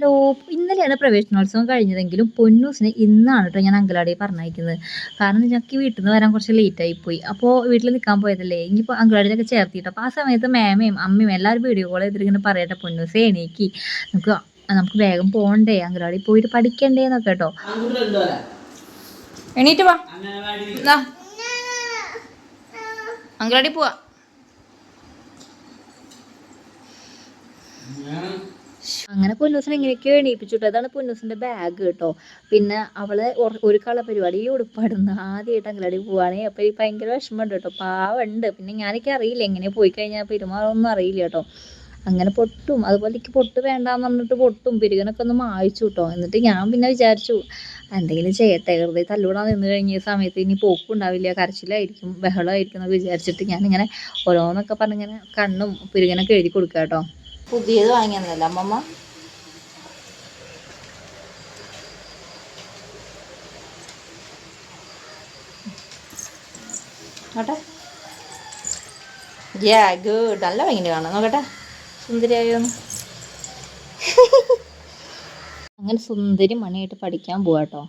Hello. ഇന്നലെയാണ് പ്രവേശനോത്സവം കഴിഞ്ഞതെങ്കിലും പൊന്നൂസിനെ ഇന്നാണ് കേട്ടോ ഞാൻ അങ്കലാടിയിൽ പറഞ്ഞയക്കുന്നത്. കാരണം ഞങ്ങൾക്ക് വീട്ടിൽ നിന്ന് വരാൻ കുറച്ച് ലേറ്റായി പോയി. അപ്പോൾ വീട്ടിൽ നിൽക്കാൻ പോയതല്ലേ, ഇനിയിപ്പോൾ അങ്കലാടിയിലൊക്കെ ചേർത്തിട്ട് അപ്പോൾ ആ സമയത്ത് മേമയും അമ്മയും എല്ലാവരും വീഡിയോ കോൾ ചെയ്തിട്ട് ഇങ്ങനെ പറയട്ടെ, പൊന്നൂസേ എണീക്ക്, നമുക്ക് നമുക്ക് വേഗം പോകണ്ടേ, അങ്കലാടി പോയിട്ട് പഠിക്കണ്ടേ എന്നൊക്കെ കേട്ടോ. എണീറ്റ് വാ, അങ്കലാടി പോവാ. അങ്ങനെ പൊന്നൂസിനെ എങ്ങനെയൊക്കെയോ എണീപ്പിച്ചിട്ടു. അതാണ് പൊന്നൂസിൻ്റെ ബാഗ് കേട്ടോ. പിന്നെ അവളെ ഒരു കള പരിപാടി ഈ ഉടുപ്പാടുന്നു ആദ്യമായിട്ട് അങ്കലാടി പോവാണേ. അപ്പോൾ ഈ ഭയങ്കര വിഷമമുണ്ട് കേട്ടോ, പാവമുണ്ട്. പിന്നെ ഞാനൊക്കെ അറിയില്ല എങ്ങനെ പോയി കഴിഞ്ഞാൽ പെരുമാറൊന്നും അറിയില്ല കേട്ടോ. അങ്ങനെ പൊട്ടും, അതുപോലെ എനിക്ക് പൊട്ട് വേണ്ടാന്ന് പറഞ്ഞിട്ട് പൊട്ടും പിരികനൊക്കെ ഒന്ന് മായിച്ചു കേട്ടോ. എന്നിട്ട് ഞാൻ പിന്നെ വിചാരിച്ചു എന്തെങ്കിലും ചെയ്യട്ടെ, വെറുതെ തല്ലൂടാൻ നിന്ന് കഴിഞ്ഞ സമയത്ത് ഇനി പോക്കുണ്ടാവില്ല, കരച്ചിലായിരിക്കും, ബഹളമായിരിക്കും എന്നൊക്കെ വിചാരിച്ചിട്ട് ഞാനിങ്ങനെ ഓരോന്നൊക്കെ പറഞ്ഞിങ്ങനെ കണ്ണും പിരികനൊക്കെ എഴുതി കൊടുക്കുക കേട്ടോ. പുതിയത് വാങ്ങിയെന്നല്ല അമ്മമ്മ. നോട്ടെ, ഗുഡ്, നല്ല ഭംഗി കാണാം. നോക്കട്ടെ സുന്ദരിയായോന്ന്. അങ്ങനെ സുന്ദരി മണിയായിട്ട് പഠിക്കാൻ പോവാട്ടോ.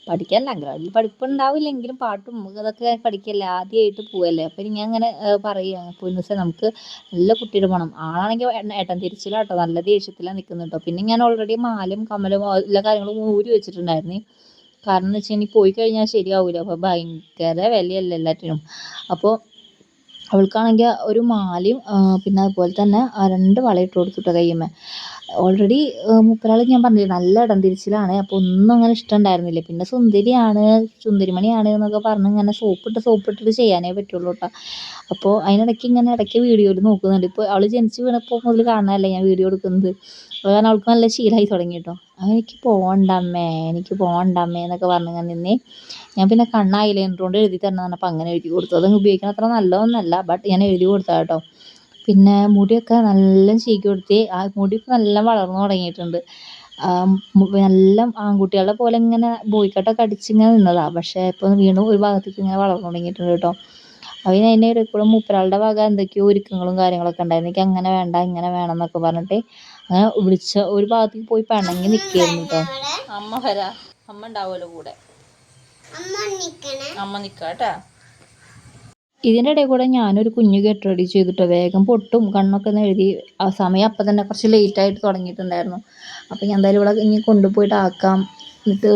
പഠിക്കാൻ അങ്കലാടിയിൽ പഠിപ്പുണ്ടാവില്ലെങ്കിലും പാട്ടും അതൊക്കെ പഠിക്കല്ലേ, ആദ്യമായിട്ട് പോവല്ലേ. അപ്പം ഞാൻ അങ്ങനെ പറയുക, പൊന്നൂസേ നമുക്ക് നല്ല കുട്ടിയുടെ പോകണം. ആളാണെങ്കിൽ ഏട്ടൻ തിരിച്ചിലാട്ടോ, നല്ല ദേഷ്യത്തിലാണ് നിൽക്കുന്നത് കേട്ടോ. പിന്നെ ഞാൻ ഓൾറെഡി മാലയും കമ്മലും എല്ലാ കാര്യങ്ങളും ഊരി വെച്ചിട്ടുണ്ടായിരുന്നേ. കാരണം എന്ന് വെച്ചാൽ ഇനി പോയി കഴിഞ്ഞാൽ ശരിയാവില്ല, അപ്പോൾ ഭയങ്കര വിലയല്ലേ എല്ലാറ്റിനും. അപ്പോൾ അവൾക്കാണെങ്കിൽ ഒരു മാലയും പിന്നെ അതുപോലെ തന്നെ 2 വളയിട്ട് കൊടുത്തിട്ടോ കയ്യുമ്മേ. ഓൾറെഡി മൂപ്പരാൾ ഞാൻ പറഞ്ഞില്ലേ നല്ല ഇടം തിരിച്ചിലാണ്. അപ്പോൾ ഒന്നും അങ്ങനെ ഇഷ്ടമുണ്ടായിരുന്നില്ല. പിന്നെ സുന്ദരിയാണ്, സുന്ദരിമണിയാണ് എന്നൊക്കെ പറഞ്ഞ് ഇങ്ങനെ സോപ്പിട്ടിട്ട് ചെയ്യാനേ പറ്റുള്ളൂ കേട്ടോ. അപ്പോൾ അതിനിടയ്ക്ക് ഇങ്ങനെ ഇടയ്ക്ക് വീഡിയോയിൽ നോക്കുന്നുണ്ട്. ഇപ്പോൾ അവൾ ജനിച്ച് വീണപ്പോൾ മുതൽ കാണാനല്ലേ ഞാൻ വീഡിയോ എടുക്കുന്നത്. അത് കാരണം അവൾക്ക് നല്ല ശീലമായി തുടങ്ങി കേട്ടോ. എനിക്ക് പോകണ്ടമ്മേ, എനിക്ക് പോകണ്ടമ്മേ എന്നൊക്കെ പറഞ്ഞ് ഇങ്ങനെ നിന്നേ. ഞാൻ പിന്നെ ഐലൈനർ കൊണ്ട് എഴുതി തരണം പറഞ്ഞപ്പോൾ അങ്ങനെ എഴുതി കൊടുത്തു. അതങ്ങ് ഉപയോഗിക്കാൻ അത്ര നല്ലതൊന്നുമല്ല, ബട്ട് ഞാൻ എഴുതി കൊടുത്താൽ കേട്ടോ. പിന്നെ മുടിയൊക്കെ നല്ല ചീകി കൊടുത്തേ. ആ മുടി ഇപ്പോൾ നല്ല വളർന്നു തുടങ്ങിയിട്ടുണ്ട്. നല്ല ആൺകുട്ടികളുടെ പോലെ ഇങ്ങനെ ബോയ് കട്ടൊക്കെ അടിച്ചിങ്ങനെ നിന്നതാണ്. പക്ഷേ ഇപ്പോൾ വീണ്ടും ഒരു ഭാഗത്തേക്ക് ഇങ്ങനെ വളർന്നു തുടങ്ങിയിട്ടുണ്ട് കേട്ടോ. അതിന് അതിൻ്റെ ഇടയിൽ കൂടെ മൂപ്പരാളുടെ ഭാഗം എന്തൊക്കെയോ ഒരുക്കങ്ങളും കാര്യങ്ങളൊക്കെ ഉണ്ടായിരുന്നു. എനിക്ക് അങ്ങനെ വേണ്ട ഇങ്ങനെ വേണം എന്നൊക്കെ പറഞ്ഞിട്ട് അങ്ങനെ വിളിച്ച ഒരു ഭാഗത്തേക്ക് പോയി പിണങ്ങി നിൽക്കുകയായിരുന്നു കേട്ടോ. അമ്മ വരാ, അമ്മ ഉണ്ടാവുമല്ലോ കൂടെ, അമ്മ നിൽക്കാട്ടാ. ഇതിൻ്റെ ഇടയിൽ കൂടെ ഞാനൊരു കുഞ്ഞു ഗെറ്റ് റെഡി ചെയ്തിട്ടോ, വേഗം പൊട്ടും കണ്ണൊക്കെ ഒന്ന് എഴുതി. ആ സമയം അപ്പം തന്നെ കുറച്ച് ലേറ്റായിട്ട് തുടങ്ങിയിട്ടുണ്ടായിരുന്നു. അപ്പോൾ ഞാൻ എന്തായാലും ഇവിടെ ഇനി കൊണ്ടുപോയിട്ട് ആക്കാം, എന്നിട്ട്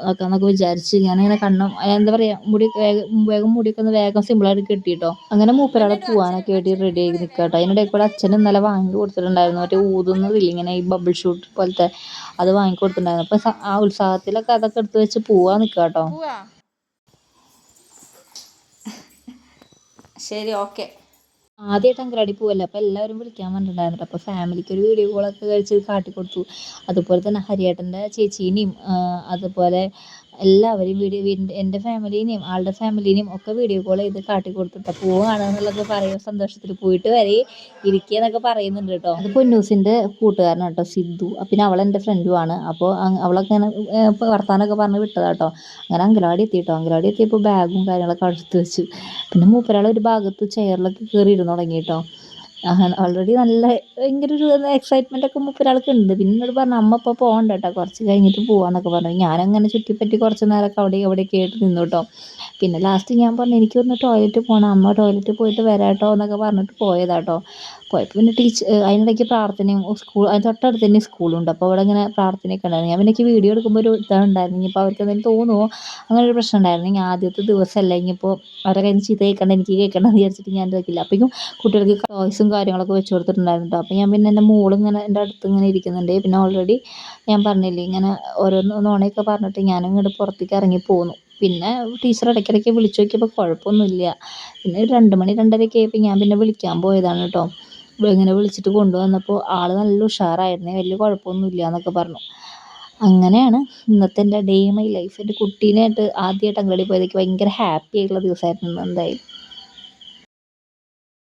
ആക്കാമെന്നൊക്കെ വിചാരിച്ച് ഞാനിങ്ങനെ കണ്ണും എന്താ പറയുക മുടി വേഗം മുടിയൊക്കെ ഒന്ന് വേഗം സിമ്പിളായിട്ട് കെട്ടിയിട്ടോ. അങ്ങനെ മൂപ്പരാളെ പോകാനൊക്കെ ആയിട്ട് റെഡി ആയി നിൽക്കുക കേട്ടോ. അതിനിടയിൽ കൂടെ അച്ഛൻ ഇന്നലെ വാങ്ങി കൊടുത്തിട്ടുണ്ടായിരുന്നു, മറ്റേ ഊതുന്നതില്ല ഇങ്ങനെ ഈ ബബിൾ ഷൂട്ട് പോലത്തെ, അത് വാങ്ങി കൊടുത്തിട്ടുണ്ടായിരുന്നു. അപ്പോൾ ആ ഉത്സാഹത്തിലൊക്കെ അതൊക്കെ എടുത്ത് വെച്ച് പോവാൻ നിൽക്കുക കേട്ടോ. ശരി, ഓക്കെ. ആദ്യമായിട്ട് അങ്കലാടി പോവല്ലേ, അപ്പോൾ എല്ലാവരും വിളിക്കാൻ പറഞ്ഞിട്ടുണ്ടായിരുന്നു. അപ്പോൾ ഫാമിലിക്ക് ഒരു വീഡിയോ കോളൊക്കെ കഴിച്ച് കാട്ടിക്കൊടുത്തു. അതുപോലെ തന്നെ ഹരിയേട്ടൻ്റെ ചേച്ചീനെയും അതുപോലെ എല്ലാവരെയും എൻ്റെ ഫാമിലീനെയും ആളുടെ ഫാമിലീനെയും ഒക്കെ വീഡിയോ കോൾ ചെയ്ത് കാട്ടിക്കൊടുത്തിട്ട് പോവുകയാണെന്നുള്ളതൊക്കെ പറയുക, സന്തോഷത്തിൽ പോയിട്ട് വരെ ഇരിക്കുക എന്നൊക്കെ പറയുന്നുണ്ട് കേട്ടോ. അത് പൊന്നൂസിൻ്റെ കൂട്ടുകാരനാണ് കേട്ടോ, സിദ്ധു. പിന്നെ അവളെൻ്റെ ഫ്രണ്ടുമാണ്. അപ്പോൾ അവളൊക്കെ ഇങ്ങനെ വർത്താനമൊക്കെ പറഞ്ഞ് വിട്ടതാട്ടോ. അങ്ങനെ അങ്കലാടി എത്തിയിട്ടോ. അങ്കലാടി എത്തിയപ്പോൾ ബാഗും കാര്യങ്ങളൊക്കെ അടുത്ത് വെച്ചു. പിന്നെ മൂപ്പരാൾ ഒരു ഭാഗത്ത് ചെയറിലൊക്കെ കയറി ഇരുന്ന് തുടങ്ങി കേട്ടോ. ഓൾറെഡി നല്ല ഭയങ്കര ഒരു എക്സൈറ്റ്മെൻ്റ് ഒക്കെ മൂപ്പരാൾക്ക് ഉണ്ട്. പിന്നെ എന്നോട് പറഞ്ഞു അമ്മ ഇപ്പോൾ പോകണ്ട കേട്ടോ, കുറച്ച് കഴിഞ്ഞിട്ട് പോകാമെന്നൊക്കെ പറഞ്ഞു. ഞാനങ്ങനെ ചുറ്റിപ്പറ്റി കുറച്ച് നേരമൊക്കെ അവിടെയൊക്കെ ആയിട്ട് നിന്നു കേട്ടോ. പിന്നെ ലാസ്റ്റ് ഞാൻ പറഞ്ഞു എനിക്കൊന്ന് ടോയ്ലറ്റിൽ പോകണം, അമ്മ ടോയ്ലറ്റിൽ പോയിട്ട് വരാം കേട്ടോ എന്നൊക്കെ പറഞ്ഞിട്ട് പോയതാട്ടോ. പോയപ്പോൾ പിന്നെ അതിനിടയ്ക്ക് പ്രാർത്ഥനയും അതിന് തൊട്ടടുത്ത് തന്നെ സ്കൂളുണ്ട്. അപ്പോൾ അവിടെ ഇങ്ങനെ പ്രാർത്ഥനയൊക്കെ ഉണ്ടായിരുന്നു. ഞാൻ പിന്നെ എനിക്ക് വീഡിയോ എടുക്കുമ്പോൾ ഒരു ഇതുണ്ടായിരുന്നു, ഇനിയിപ്പോൾ അവർക്ക് എന്തെങ്കിലും തോന്നുമോ അങ്ങനെ ഒരു പ്രശ്നം ഉണ്ടായിരുന്നു. ഇനി ആദ്യത്തെ ദിവസമല്ല, ഇനിയിപ്പോൾ അവരുടെ കയ്യിൽ നിന്ന് ചീത്ത കേൾക്കണ്ട, എനിക്ക് കേൾക്കണ്ടെന്ന് വിചാരിച്ചിട്ട് ഞാൻ ഇതാക്കില്ല. അപ്പോഴേക്കും കുട്ടികൾക്ക് ടോയ്സും കാര്യങ്ങളൊക്കെ വെച്ച് കൊടുത്തിട്ടുണ്ടായിരുന്നു കേട്ടോ. അപ്പോൾ ഞാൻ പിന്നെ എൻ്റെ മോളിങ്ങനെ എൻ്റെ അടുത്ത് ഇങ്ങനെ ഇരിക്കുന്നുണ്ട്. പിന്നെ ഓൾറെഡി ഞാൻ പറഞ്ഞില്ലേ ഇങ്ങനെ ഓരോന്ന് നോണയൊക്കെ പറഞ്ഞിട്ട് ഞാനിങ്ങോട്ട് പുറത്തേക്ക് ഇറങ്ങി പോന്നു. പിന്നെ ടീച്ചർ ഇടയ്ക്കിടയ്ക്ക് വിളിച്ചു നോക്കിയപ്പോൾ കുഴപ്പമൊന്നുമില്ല. പിന്നെ ഒരു 2 മണി 2:30 ആയപ്പോൾ ഞാൻ പിന്നെ വിളിക്കാൻ പോയതാണ് കേട്ടോ. ഇങ്ങനെ വിളിച്ചിട്ട് കൊണ്ടുവന്നപ്പോൾ ആൾ നല്ല ഉഷാറായിരുന്നേ, വലിയ കുഴപ്പമൊന്നുമില്ല എന്നൊക്കെ പറഞ്ഞു. അങ്ങനെയാണ് ഇന്നത്തെ എൻ്റെ ഡേ മൈ ലൈഫ്. എൻ്റെ കുട്ടീനായിട്ട് ആദ്യമായിട്ട് അങ്കലാടി പോയതൊക്കെ ഭയങ്കര ഹാപ്പി ആയിട്ടുള്ള ദിവസമായിരുന്നു എന്തായാലും.